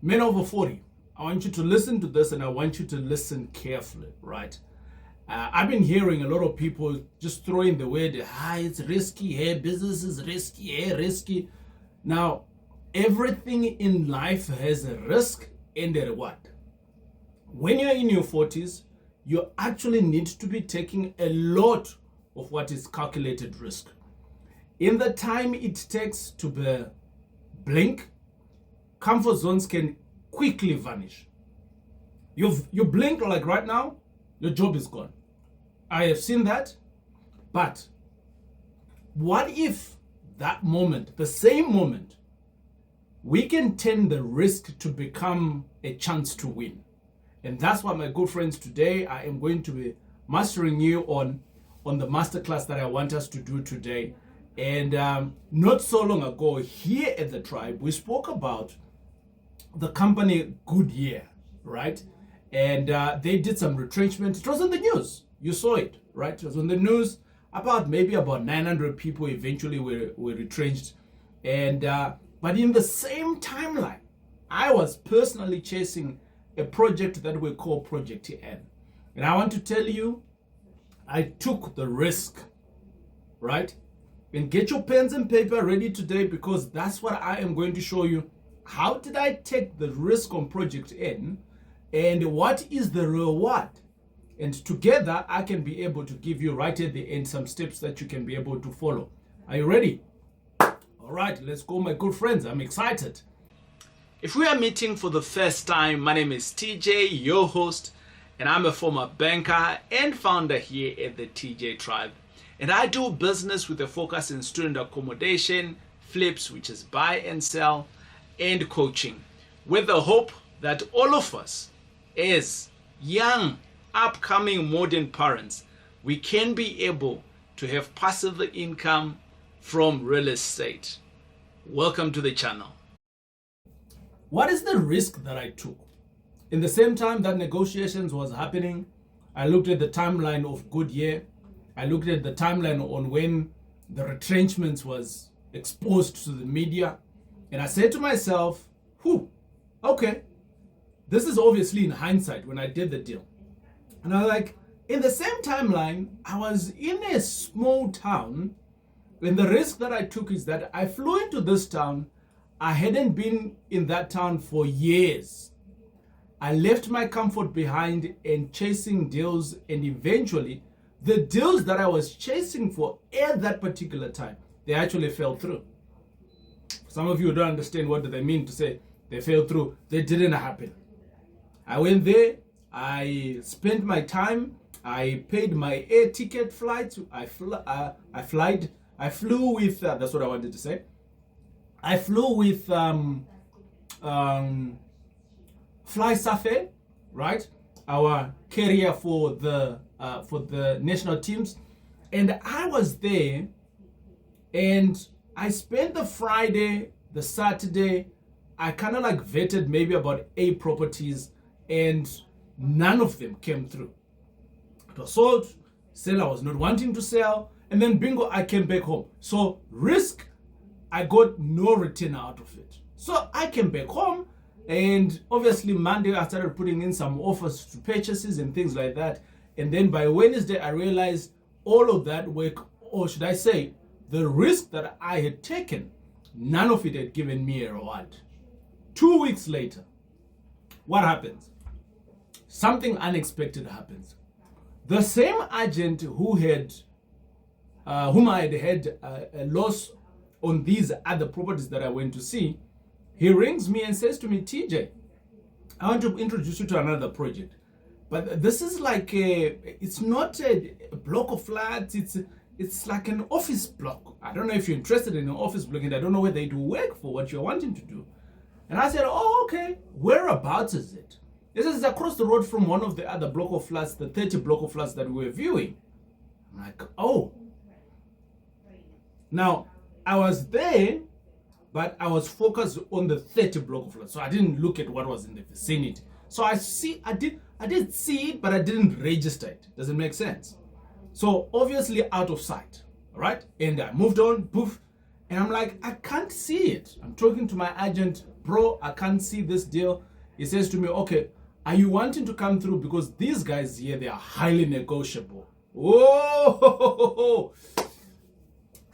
Men over 40, I want you to listen to this and I want you to listen carefully, right? I've been hearing a lot of people just throwing the word, it's risky, hey, business is risky, hey, risky. Now, everything in life has a risk and a reward. When you're in your 40s, you actually need to be taking a lot of what is calculated risk. In the time it takes to blink, comfort zones can quickly vanish. You blink like right now, your job is gone. I have seen that. But what if that moment, the same moment, we can turn the risk to become a chance to win? And that's what, my good friends, today I am going to be mastering you on the masterclass that I want us to do today. And not so long ago here at the Tribe, we spoke about the company Goodyear, right? And they did some retrenchment. It was in the news. You saw it, right? It was on the news. About 900 people eventually were retrenched. And but in the same timeline, I was personally chasing a project that we call Project N. And I want to tell you, I took the risk, right? And get your pens and paper ready today, because that's what I am going to show you. How did I take the risk on Project N, and what is the reward? And together, I can be able to give you right at the end some steps that you can be able to follow. Are you ready? All right, let's go, my good friends. I'm excited. If we are meeting for the first time, my name is TJ, your host, and I'm a former banker and founder here at the TJ Tribe. And I do business with a focus in student accommodation, flips, which is buy and sell, and coaching, with the hope that all of us, as young, upcoming modern parents, we can be able to have passive income from real estate. Welcome to the channel. What is the risk that I took? In the same time that negotiations was happening, I looked at the timeline of Goodyear. I looked at the timeline on when the retrenchments was exposed to the media. And I said to myself, okay, this is obviously in hindsight when I did the deal. And I was like, in the same timeline, I was in a small town, and the risk that I took is that I flew into this town. I hadn't been in that town for years. I left my comfort behind and chasing deals, and eventually the deals that I was chasing for at that particular time, they actually fell through. Some of you don't understand what do they mean to say they fell through. They didn't happen. I went there, I spent my time, I paid my air ticket flights, I flew with, that's what I wanted to say. I flew with Fly Safair, right? Our carrier for the national teams. And I was there, and I spent the Friday, the Saturday, I kind of like vetted maybe about 8 properties, and none of them came through. It was sold, seller was not wanting to sell, and then bingo, I came back home. So risk, I got no return out of it. So I came back home, and obviously Monday I started putting in some offers to purchases and things like that. And then by Wednesday, I realized all of that work, or should I say, the risk that I had taken, none of it had given me a reward. 2 weeks later, what happens? Something unexpected happens. The same agent whom I had had a loss on these other properties that I went to see, he rings me and says to me, TJ, I want to introduce you to another project. But this is like it's not a block of flats, it's like an office block. I don't know if you're interested in an office block, and I don't know whether it will work for what you're wanting to do. And I said, oh, okay, whereabouts is it? He says, it's across the road from one of the other block of flats, the 30 block of flats that we were viewing. I'm like, oh. Now, I was there, but I was focused on the 30 block of flats. So I didn't look at what was in the vicinity. So I did see it, but I didn't register it. Does it make sense? So obviously out of sight, all right? And I moved on, poof. And I'm like, I can't see it. I'm talking to my agent, bro, I can't see this deal. He says to me, okay, are you wanting to come through? Because these guys here, they are highly negotiable. Oh,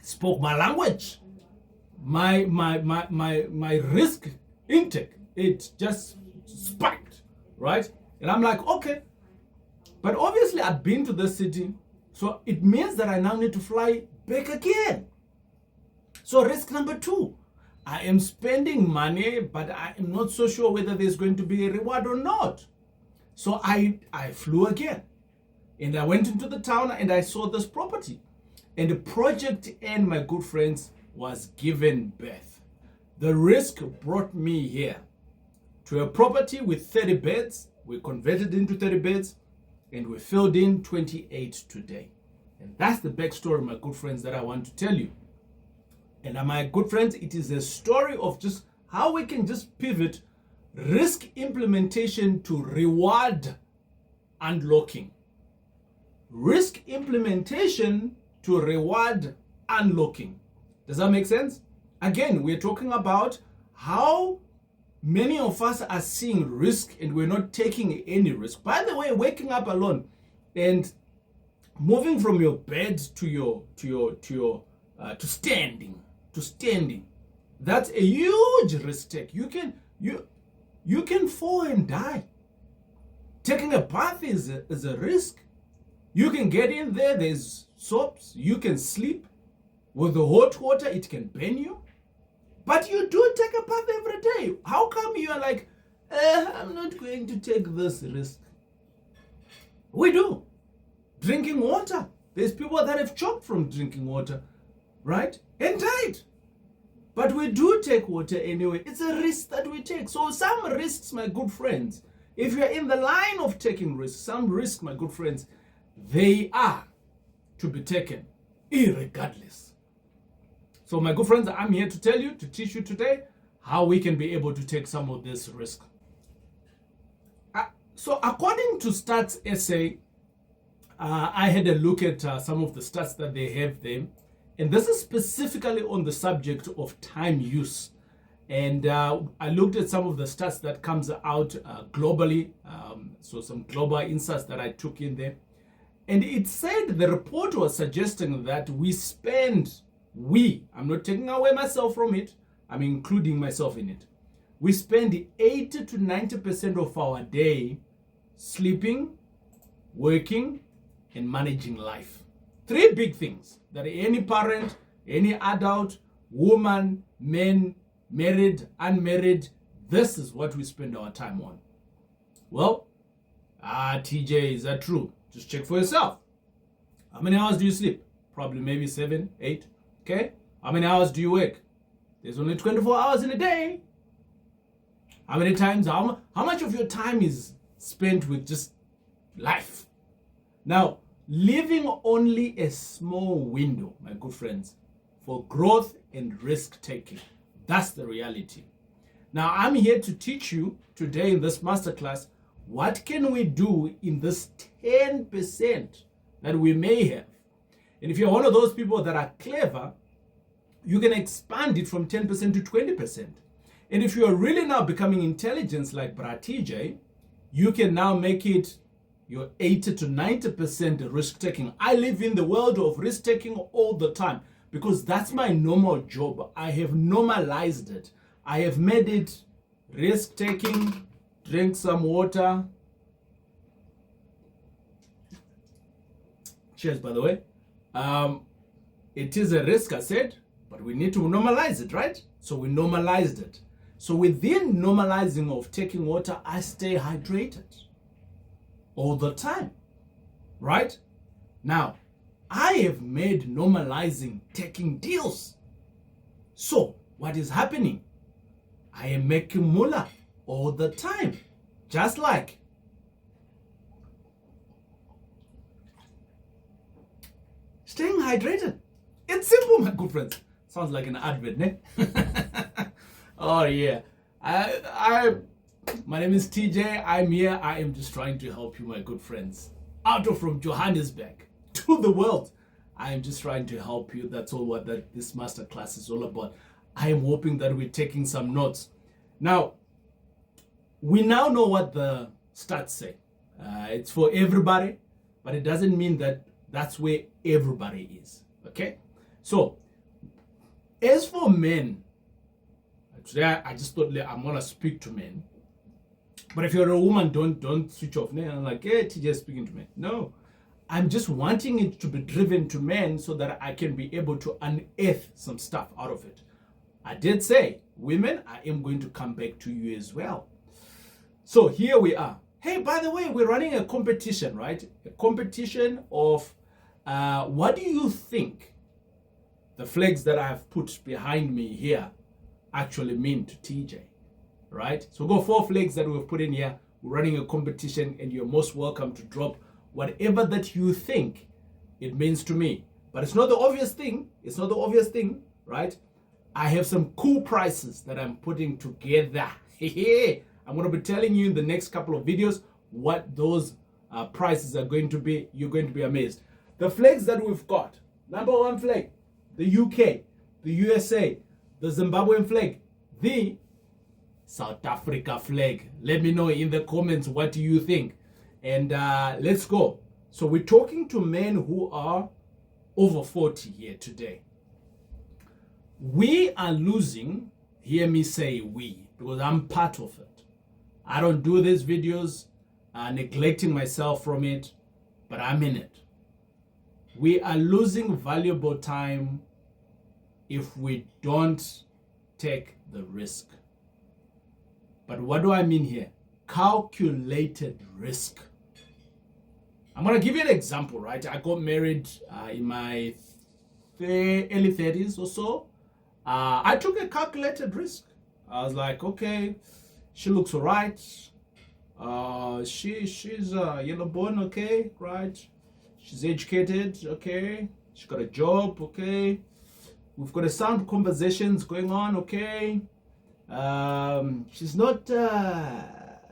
spoke my language. My risk intake, it just spiked, right? And I'm like, okay. But obviously I've been to this city, so it means that I now need to fly back again. So risk number 2, I am spending money, but I am not so sure whether there's going to be a reward or not. So I flew again. And I went into the town and I saw this property. And the project and my good friends was given birth. The risk brought me here to a property with 30 beds. We converted into 30 beds and we filled in 28 today. And that's the backstory, my good friends, that I want to tell you. And my good friends, it is a story of just how we can just pivot risk implementation to reward unlocking. Risk implementation to reward unlocking. Does that make sense? Again, we're talking about how many of us are seeing risk and we're not taking any risk. By the way, waking up alone and moving from your bed to standing, that's a huge risk take. You can fall and die. Taking a bath is a risk. You can get in there, there's soaps, you can sleep. With the hot water, it can burn you. But you do take a bath every day. How come you are like, I'm not going to take this risk? We do. Drinking water. There's people that have choked from drinking water, right? And died. But we do take water anyway. It's a risk that we take. So some risks, my good friends, if you're in the line of taking risks, some risks, my good friends, they are to be taken irregardless. So my good friends, I'm here to tell you, to teach you today how we can be able to take some of this risk. So according to Stats SA, I had a look at some of the stats that they have there. And this is specifically on the subject of time use. And I looked at some of the stats that comes out globally. So some global insights that I took in there. And it said, the report was suggesting that I'm not taking away myself from it, I'm including myself in it. We spend 80 to 90% of our day sleeping, working, and managing life. 3 big things that any parent, any adult, woman, man, married, unmarried, this is what we spend our time on. Well, TJ, is that true? Just check for yourself. How many hours do you sleep? Probably maybe 7, 8. Okay? How many hours do you work? There's only 24 hours in a day. How many times, how much of your time is spent with just life? Now, leaving only a small window, my good friends, for growth and risk taking. That's the reality. Now, I'm here to teach you today in this masterclass, what can we do in this 10% that we may have? And if you're one of those people that are clever, you can expand it from 10% to 20%. And if you are really now becoming intelligent like Bra TJ, you can now make it your 80 to 90% risk taking. I live in the world of risk taking all the time because that's my normal job. I have normalized it. I have made it risk taking. Drink some water. Cheers, by the way. It is a risk, I said, but we need to normalize it, right? So we normalized it. So within normalizing of taking water, I stay hydrated all the time, right? Now, I have made normalizing taking deals. So what is happening? I am making moolah all the time, just like staying hydrated. It's simple, my good friends. Sounds like an advert, ne? Oh yeah. My name is TJ. I'm here. I am just trying to help you, my good friends. Out of from Johannesburg to the world. I am just trying to help you. That's all what this masterclass is all about. I am hoping that we're taking some notes. Now, we now know what the stats say. It's for everybody, but it doesn't mean that that's where everybody is. Okay? So, as for men, today I just thought I'm gonna speak to men. But if you're a woman, don't switch off. I'm like, hey, TJ speaking to men. No, I'm just wanting it to be driven to men so that I can be able to unearth some stuff out of it. I did say, women, I am going to come back to you as well. So here we are. Hey, by the way, we're running a competition, right? A competition of what do you think the flags that I've put behind me here actually mean to TJ, right? So go 4 flags that we've put in here. We're running a competition and you're most welcome to drop whatever that you think it means to me. But it's not the obvious thing. It's not the obvious thing, right? I have some cool prizes that I'm putting together. I'm going to be telling you in the next couple of videos what those prizes are going to be. You're going to be amazed. The flags that we've got. Number 1 flag, the UK, the USA, the Zimbabwean flag, the South Africa flag. Let me know in the comments, what do you think? And let's go. So we're talking to men who are over 40 here today. We are losing, hear me say we, because I'm part of it. I don't do these videos, neglecting myself from it, but I'm in it. We are losing valuable time if we don't take the risk. But what do I mean here? Calculated risk. I'm going to give you an example, right? I got married in my early 30s or so. I took a calculated risk. I was like, okay, she looks all right. She's yellow bone, okay, right? She's educated, okay. She got a job, okay. We've got a sound conversations going on, okay. She's not,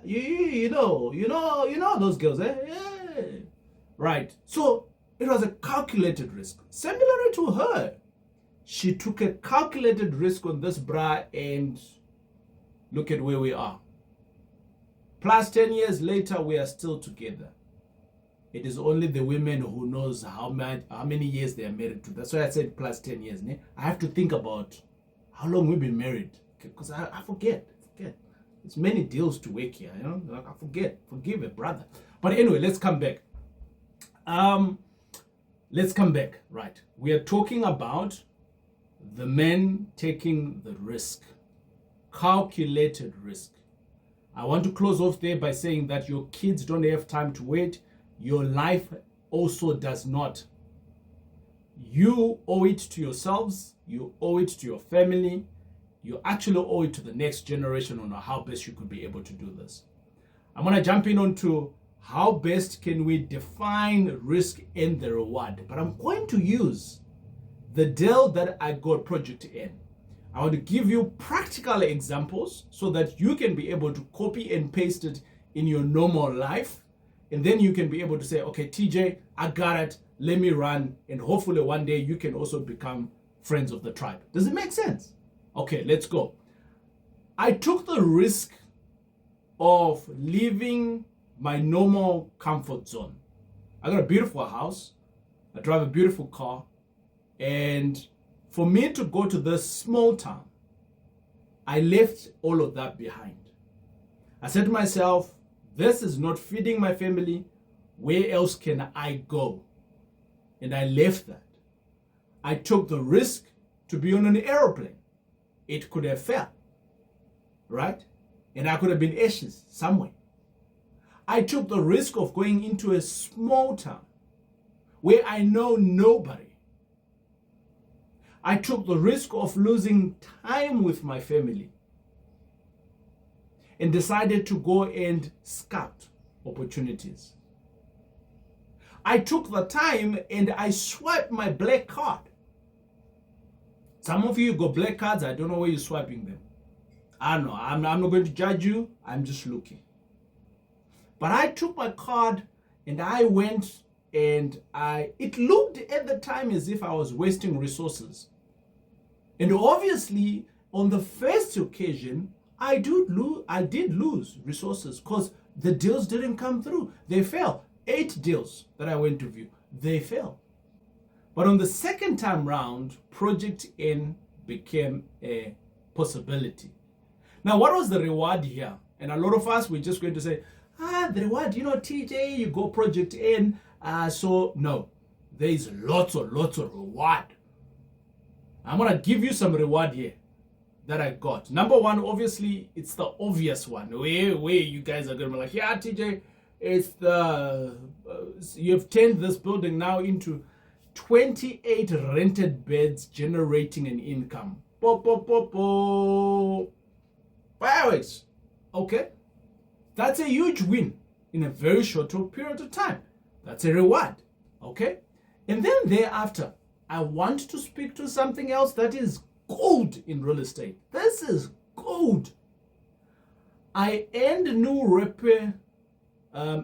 you know those girls, eh? Yeah. Right. So it was a calculated risk. Similar to her, she took a calculated risk on this bra, and look at where we are. Plus 10 years later, we are still together. It is only the women who knows how many years they are married to. That's why I said plus 10 years. I have to think about how long we've been married, because I forget. It's many deals to work here, you know. I forget. Forgive me, brother. But anyway, let's come back. Right. We are talking about the men taking the risk, calculated risk. I want to close off there by saying that your kids don't have time to wait. Your life also does not. You owe it to yourselves. You owe it to your family. You actually owe it to the next generation on how best you could be able to do this. I'm going to jump in onto how best can we define risk and the reward. But I'm going to use the deal that I got Project N. I want to give you practical examples so that you can be able to copy and paste it in your normal life. And then you can be able to say, okay, TJ, I got it. Let me run. And hopefully one day you can also become friends of the tribe. Does it make sense? Okay, let's go. I took the risk of leaving my normal comfort zone. I got a beautiful house. I drive a beautiful car. And for me to go to this small town, I left all of that behind. I said to myself, this is not feeding my family. Where else can I go? And I left that. I took the risk to be on an aeroplane. It could have failed, right? And I could have been ashes somewhere. I took the risk of going into a small town where I know nobody. I took the risk of losing time with my family and decided to go and scout opportunities. I took the time and I swiped my black card. Some of you got black cards. I don't know where you're swiping them. I don't know. I'm not going to judge you. I'm just looking. But I took my card and I went, and it looked at the time as if I was wasting resources. And obviously, on the first occasion, I did lose resources because the deals didn't come through. They fell. 8 deals that I went to view, they fell. But on the second time round, Project N became a possibility. Now, what was the reward here? And a lot of us, we're just going to say, the reward, TJ, you go Project N. So no, there is lots of reward. I'm going to give you some reward here that I got. Number one, obviously, it's the obvious one. Where you guys are going to be like, yeah, TJ, it's the, you've turned this building now into 28 rented beds generating an income. Fireworks. Okay. That's a huge win in a very short period of time. That's a reward. Okay. And then thereafter, I want to speak to something else that is gold in real estate. This is gold. I earned new how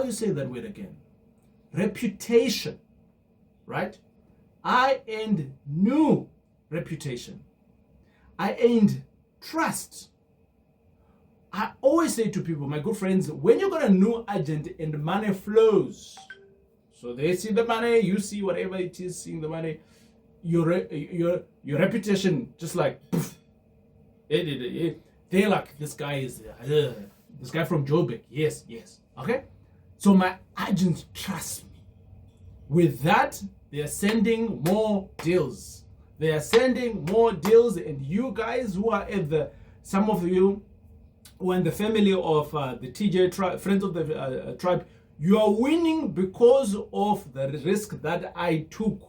do you say that word again? Reputation, right? I earned new reputation. I earned trust. I always say to people, my good friends, when you got a new agent and money flows, so they see the money, you see whatever it is, seeing the money, your reputation just like poof, they're like, this guy is this guy from Joburg. Yes. Okay. So my agents trust me. With that, they are sending more deals. They are sending more deals, and you guys who are at some of you who are in the family of the TJ tribe, friends of the tribe, you are winning because of the risk that I took.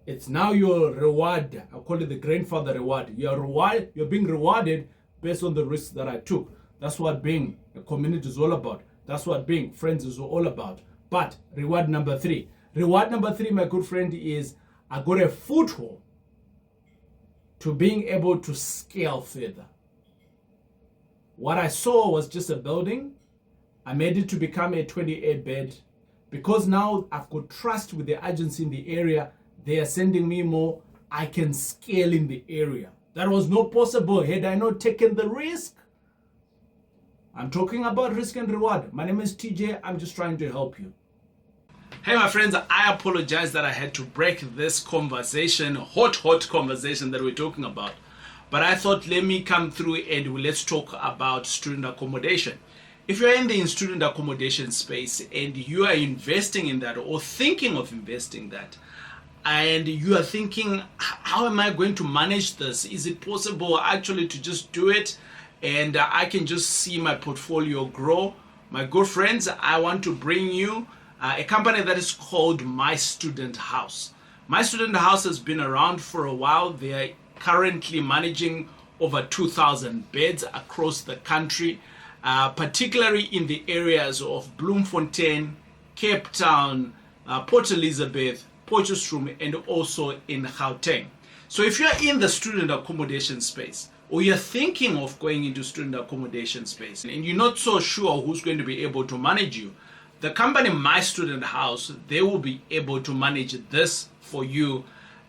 It's now your reward. I call it the grandfather reward. You're being rewarded based on the risks that I took. That's what being a community is all about. That's what being friends is all about. But reward number 3. Reward number 3, my good friend, is I got a foothold to being able to scale further. What I saw was just a building. I made it to become a 28-bed. Because now I've got trust with the agents in the area, they are sending me more, I can scale in the area. That was not possible had I not taken the risk. I'm talking about risk and reward. My name is TJ. I'm just trying to help you. Hey, my friends, I apologize that I had to break this conversation, hot conversation that we're talking about. But I thought, let me come through and let's talk about student accommodation. If you're in the student accommodation space and you are investing in that or thinking of investing that, and you are thinking, how am I going to manage this? Is it possible actually to just do it and I can just see my portfolio grow? My good friends, I want to bring you a company that is called My Student House. My Student House has been around for a while. They are currently managing over 2,000 beds across the country, particularly in the areas of Bloemfontein, Cape Town, Port Elizabeth, Potchefstroom, and also in Gauteng. So if you're in the student accommodation space, or you're thinking of going into student accommodation space, and you're not so sure who's going to be able to manage you, the company My Student House, they will be able to manage this for you,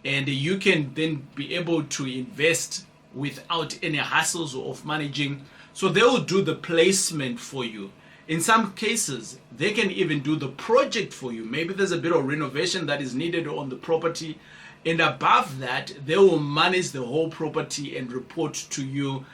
and you can then be able to invest without any hassles of managing. So they will do the placement for you. In some cases, they can even do the project for you. Maybe there's a bit of renovation that is needed on the property. And above that, they will manage the whole property and report to you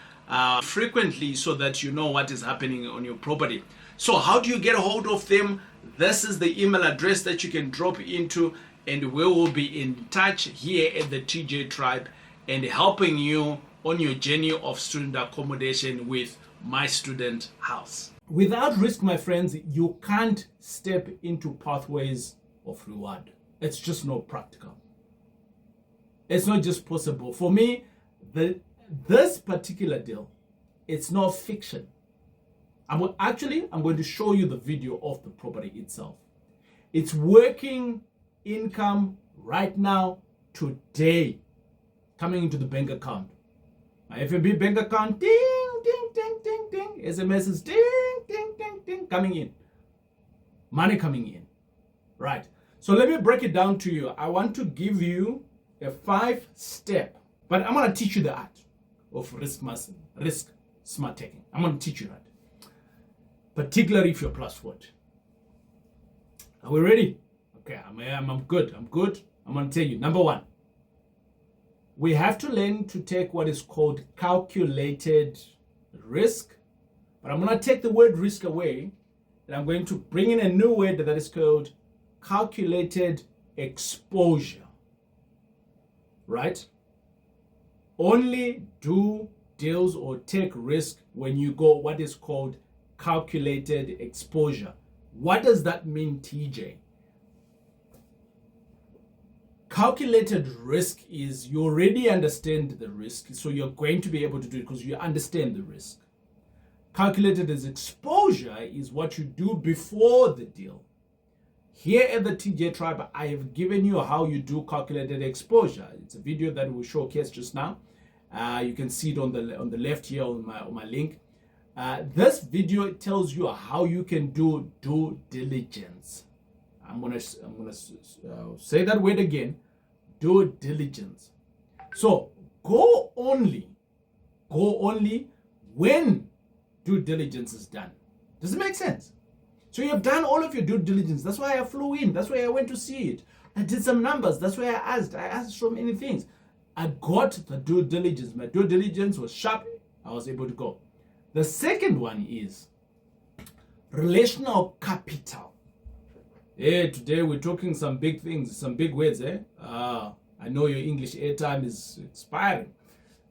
frequently so that you know what is happening on your property. So how do you get a hold of them? This is the email address that you can drop into, and we will be in touch here at the TJ Tribe and helping you on your journey of student accommodation with My Student House. Without risk, my friends, you can't step into pathways of reward. It's just not practical. It's not just possible. For me, this particular deal, it's not fiction. I'm going to show you the video of the property itself. It's working income right now, today, coming into the bank account. My FNB bank account, ding, ding, ding, ding, ding. SMSs, ding, ding, ding, ding, coming in. Money coming in. Right. So let me break it down to you. I want to give you a 5-step But I'm going to teach you the art of risk smart taking. I'm going to teach you that. Particularly if you're plus 40. Are we ready? Okay, I'm good. I'm good. I'm going to tell you. Number one, we have to learn to take what is called calculated risk. But I'm going to take the word risk away, and I'm going to bring in a new word that is called calculated exposure. Right? Only do deals or take risk when you go what is called calculated exposure. What does that mean, TJ? Calculated risk is you already understand the risk, so you're going to be able to do it because you understand the risk. Calculated as exposure is what you do before the deal. Here at the TJ Tribe, I have given you how you do calculated exposure. It's a video that we showcased just now. You can see it on the left here on my link. This video tells you how you can do due diligence. I'm gonna say that word again, due diligence. So go only when due diligence is done. Does it make sense? So you have done all of your due diligence. That's why I flew in. That's why I went to see it. I did some numbers. That's why I asked so many things. I got the due diligence. My due diligence was sharp. I was able to go. The second one is relational capital. Hey, today we're talking some big things, some big words. I know your English airtime is expiring.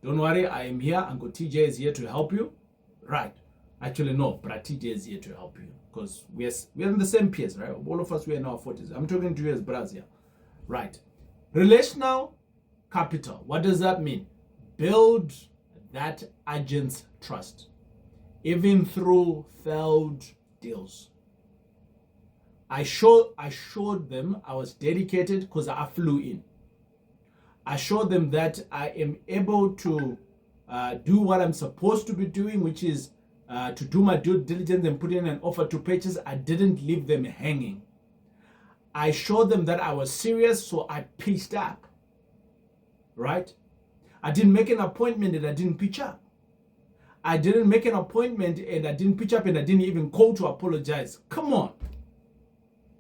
Don't worry, I am here. Uncle TJ is here to help you. Right. Actually, no, but TJ is here to help you because we're in the same peers, right? All of us, we're in our 40s. I'm talking to you as brothers here. Right. Relational capital. What does that mean? Build that agent's trust, even through failed deals. I showed them I was dedicated because I flew in. I showed them that I am able to do what I'm supposed to be doing, which is to do my due diligence and put in an offer to purchase. I didn't leave them hanging. I showed them that I was serious, so I pitched up. Right? I didn't make an appointment and I didn't pitch up. I didn't make an appointment and I didn't pitch up and I didn't even call to apologize. Come on.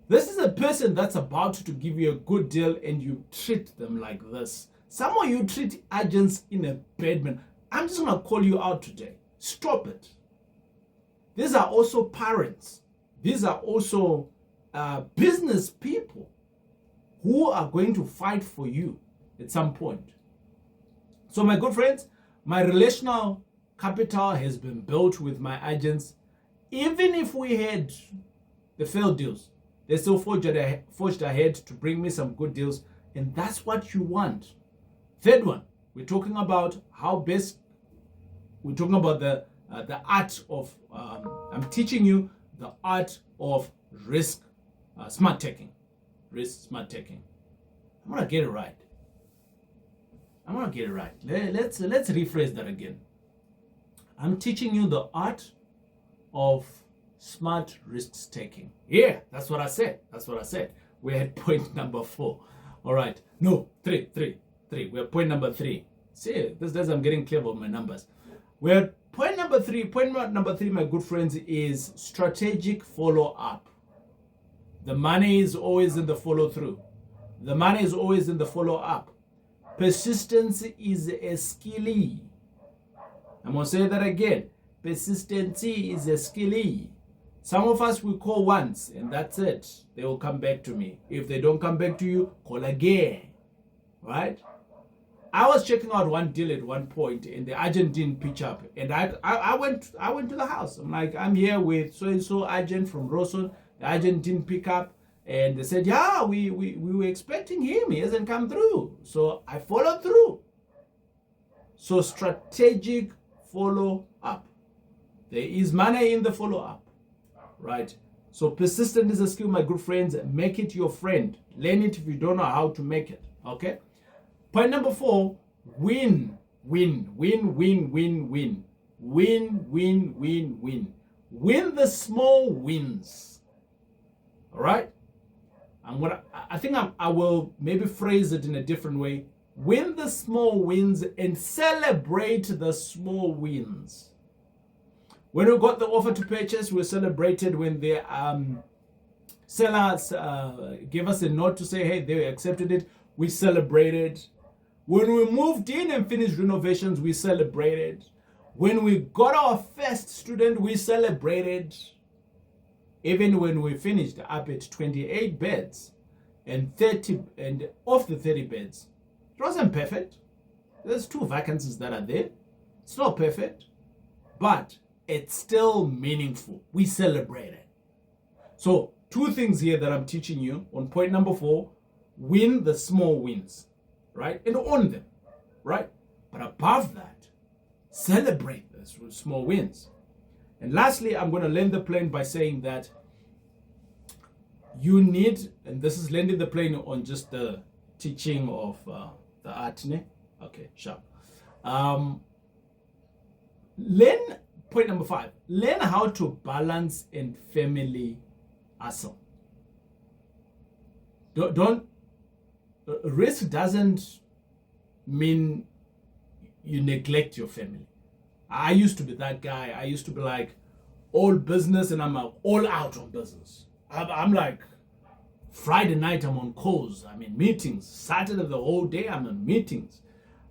This is a person that's about to give you a good deal and you treat them like this. Some of you treat agents in a bad manner. I'm just going to call you out today. Stop it. These are also parents. These are also business people who are going to fight for you at some point. So my good friends, my relational capital has been built with my agents. Even if we had the failed deals, they still forged ahead to bring me some good deals. And that's what you want. Third one, we're talking about we're talking about the art of, I'm teaching you the art of risk smart taking. Risk smart taking. I'm going to get it right. Let's rephrase that again. I'm teaching you the art of smart risks taking. Yeah, that's what I said. We're at point number 4. All right. No, 3. We're at point number 3. See, this days I'm getting clever with my numbers. We're at point number 3. Point number 3, my good friends, is strategic follow-up. The money is always in the follow-through. The money is always in the follow-up. Persistence is a skill. I'm going to say that again. Persistency is a skill. Some of us will call once and that's it. They will come back to me. If they don't come back to you, call again. Right? I was checking out one deal at one point and the agent didn't pitch up. And I went to the house. I'm like, I'm here with so-and-so agent from Rawson. The agent didn't pick up. And they said, yeah, we were expecting him. He hasn't come through. So I followed through. So strategic follow-up. There is money in the follow-up. Right? So persistent is a skill, my good friends. Make it your friend. Learn it if you don't know how to make it. Okay? Point number 4, win. Win the small wins. All right? I will maybe phrase it in a different way. Win the small wins and celebrate the small wins. When we got the offer to purchase, we celebrated when the sellers gave us a note to say, hey, they accepted it. We celebrated. When we moved in and finished renovations, we celebrated. When we got our first student, we celebrated. Even when we finished up at 28 beds and of the 30 beds, it wasn't perfect. There's 2 vacancies that are there. It's not perfect, but it's still meaningful. We celebrated. So 2 things here that I'm teaching you on point number 4, win the small wins, right? And own them, right? But above that, celebrate the small wins. And lastly, I'm going to land the plane by saying that you need, and this is landing the plane on just the teaching of the art. Okay, sharp. Point number 5, learn how to balance and family hustle. Risk doesn't mean you neglect your family. I used to be that guy. I used to be like, all business, and I'm all out on business. I'm like, Friday night I'm on calls, I'm in meetings. Saturday the whole day I'm in meetings.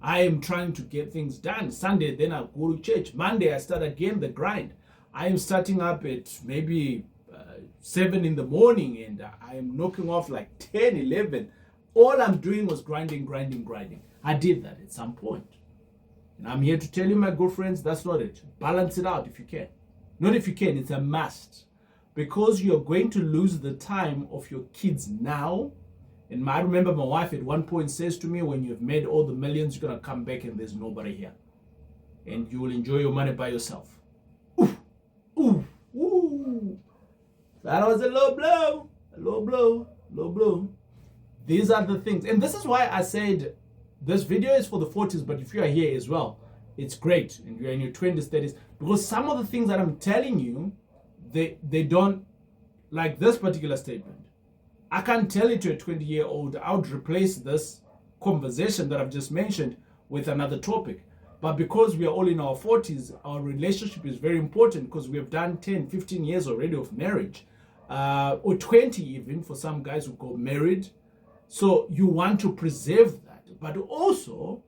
I am trying to get things done. Sunday then I go to church. Monday I start again the grind. I am starting up at maybe 7 in the morning and I am knocking off like 10, 11. All I'm doing was grinding. I did that at some point. And I'm here to tell you, my good friends, that's not it. Balance it out if you can. Not if you can, it's a must. Because you're going to lose the time of your kids now. And I remember my wife at one point says to me, when you've made all the millions, you're going to come back and there's nobody here. And you will enjoy your money by yourself. Ooh, ooh, ooh. That was a low blow. These are the things. And this is why I said this video is for the 40s, but if you are here as well, it's great. And you're in your 20s, 30s. Because some of the things that I'm telling you, they don't, like this particular statement. I can't tell it to a 20-year-old. I would replace this conversation that I've just mentioned with another topic. But because we are all in our 40s, our relationship is very important because we have done 10, 15 years already of marriage. Or 20 even for some guys who got married. So you want to preserve that. But also,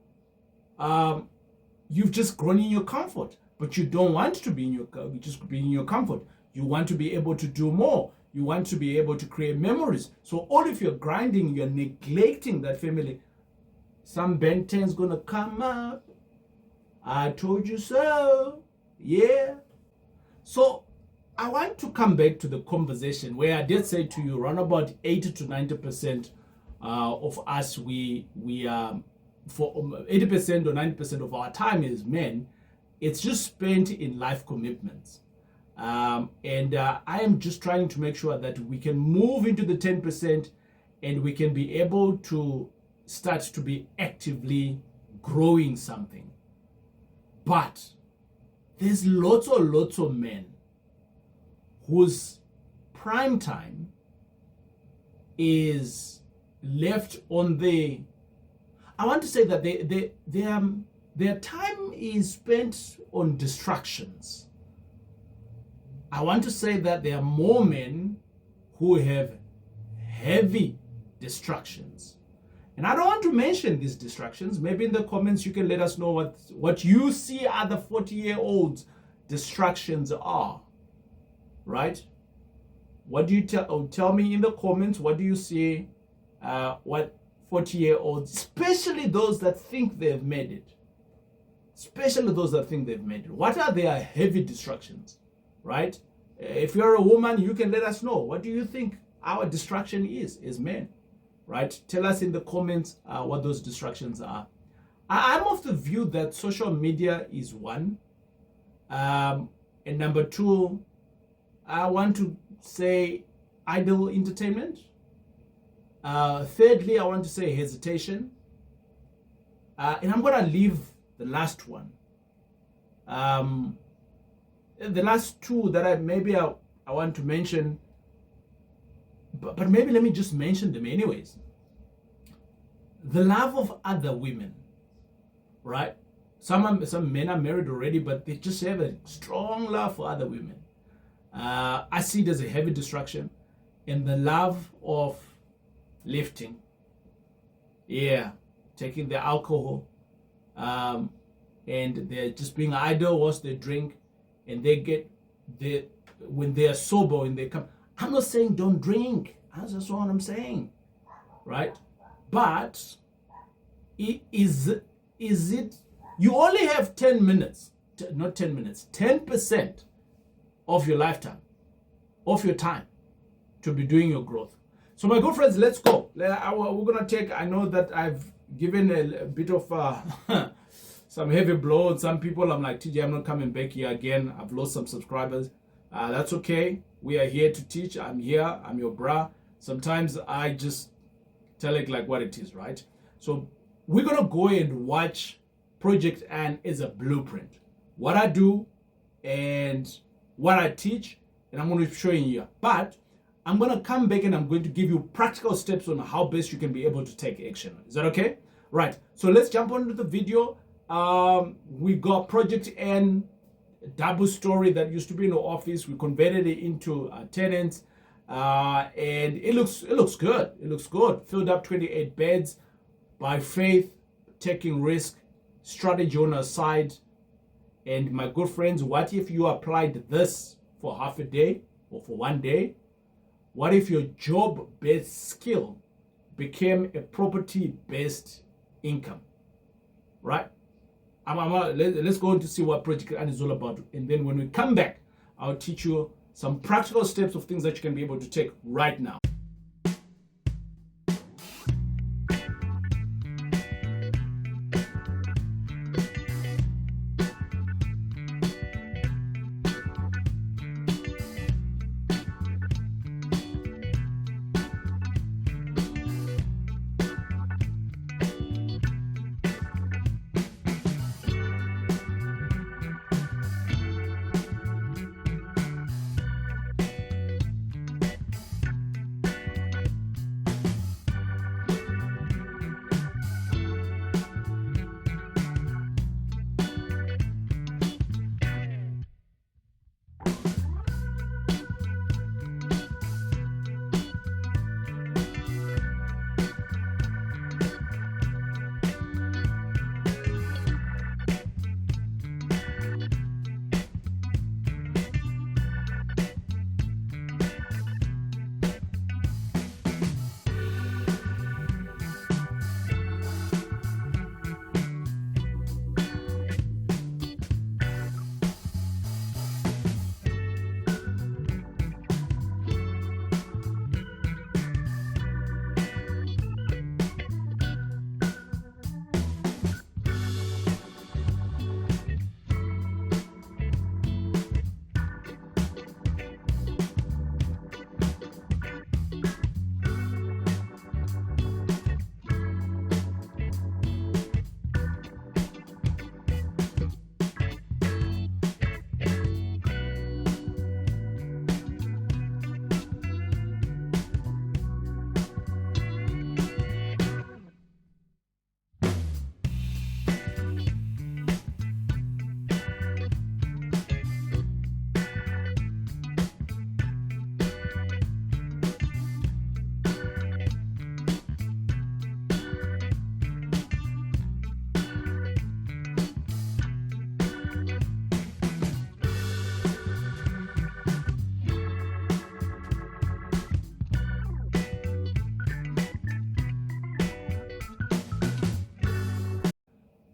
you've just grown in your comfort. But you don't want to be in your comfort. You want to be able to do more. You want to be able to create memories. So all if you're grinding, you're neglecting that family. Some Ben 10's gonna come up. I told you so. Yeah. So I want to come back to the conversation where I did say to you, around about 80 to 90% of us, we for 80% or 90% of our time as men, it's just spent in life commitments. I am just trying to make sure that we can move into the 10% and we can be able to start to be actively growing something. But there's lots of men whose prime time is left on the, I want to say that their time is spent on distractions. I want to say that there are more men who have heavy distractions. And I don't want to mention these distractions. Maybe in the comments you can let us know what you see other 40-year-olds distractions are. Right? What do you tell me in the comments? What do you see what 40-year-olds, especially those that think they've made it? Especially those that think they've made it. What are their heavy distractions? Right? If you're a woman, you can let us know. What do you think our distraction is as men? Right? Tell us in the comments what those distractions are. I'm of the view that social media is one. And number 2, I want to say idle entertainment. Thirdly, I want to say hesitation. And I'm going to leave the last one. The last 2 that I want to mention, but maybe let me just mention them anyways. the love of other women, right? Some men are married already, but they just have a strong love for other women. I see it as a heavy distraction. And the love of lifting, taking the alcohol, and they're just being idle whilst they drink, and when they are sober, when they come. I'm not saying don't drink. That's just what I'm saying, right? But is it? You only have 10 minutes, not 10 minutes, 10% of your lifetime, of your time, to be doing your growth. So my good friends, let's go. We're gonna take. I know that I've given a bit of some heavy blow on some people. I'm like, TJ, I'm not coming back here again. I've lost some subscribers. That's okay. We are here to teach. I'm here. I'm your bra. Sometimes I just tell it like what it is, right? So we're gonna go and watch Project Ann as a blueprint. What I do and what I teach, and I'm going to show you here. But I'm going to come back and I'm going to give you practical steps on how best you can be able to take action. Is that okay? Right. So let's jump on to the video. We got Project Ann, double story that used to be in the office. We converted it into tenants, and it looks good. It looks good. Filled up 28 beds by faith, taking risk, strategy on our side. And my good friends, what if you applied this for half a day or for one day? What if your job-based skill became a property-based income, right? Let's go on to see what Project Ann is all about. And then when we come back, I'll teach you some practical steps of things that you can be able to take right now.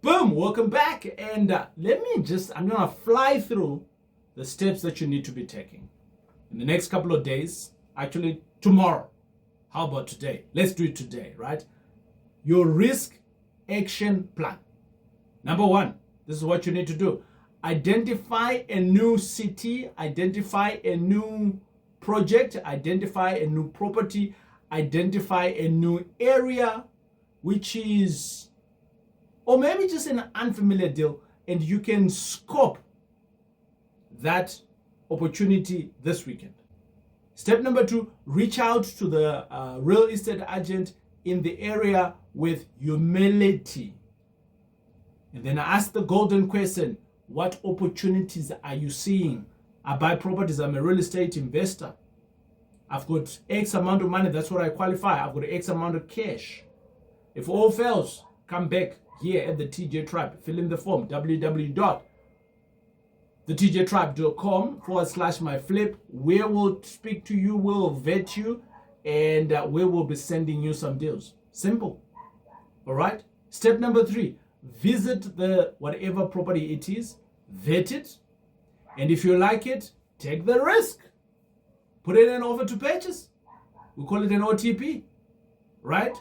Boom, welcome back. And I'm gonna fly through the steps that you need to be taking in the next couple of days. Actually, tomorrow. How about today? Let's do it today, right? Your risk action plan. Number one, this is what you need to do. Identify a new city, identify a new project, identify a new property, identify a new area, which is, or maybe just an unfamiliar deal, and you can scope that opportunity this weekend. Step number two, reach out to the real estate agent in the area with humility. And then I ask the golden question, what opportunities are you seeing? I buy properties, I'm a real estate investor. I've got X amount of money, that's what I qualify. I've got X amount of cash. If all fails, come back here at the TJ Tribe. Fill in the form, www.thetjtribe.com/myflip. We will speak to you, we'll vet you, and we will be sending you some deals. Simple. All right? Step number 3, visit the whatever property it is, vet it, and if you like it, take the risk. Put in an offer to purchase. We call it an OTP, right?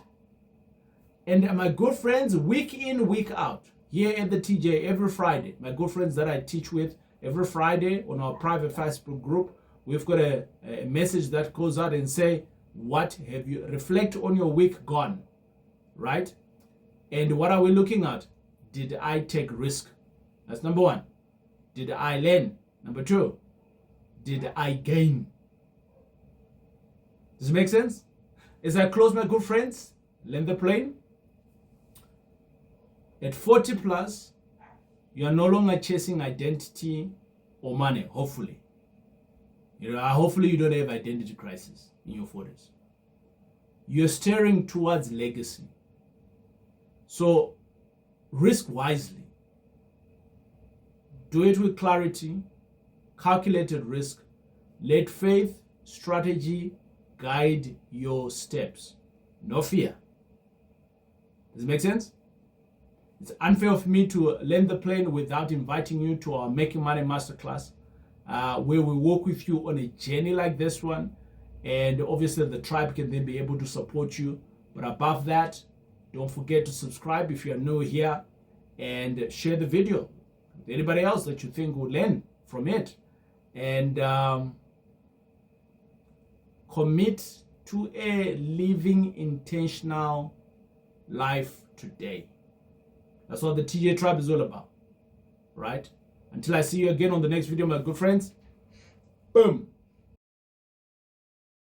And my good friends, week in, week out, here at the TJ, every Friday, my good friends that I teach with, every Friday on our private Facebook group, we've got a message that goes out and say, what have you, reflect on your week gone, right? And what are we looking at? Did I take risk? That's number 1. Did I learn? Number 2, did I gain? Does it make sense? As I close, my good friends, land the plane. At 40 plus, you are no longer chasing identity or money, hopefully. Hopefully you don't have identity crisis in your 40s. You're steering towards legacy. So risk wisely. Do it with clarity, calculated risk. Let faith, strategy guide your steps. No fear. Does it make sense? It's unfair of me to land the plane without inviting you to our Making Money Masterclass, where we walk with you on a journey like this one. And obviously the tribe can then be able to support you. But above that, don't forget to subscribe if you are new here, and share the video with anybody else that you think will learn from it. And commit to a living intentional life today. That's what the TJ Tribe is all about, right? Until I see you again on the next video, my good friends. Boom.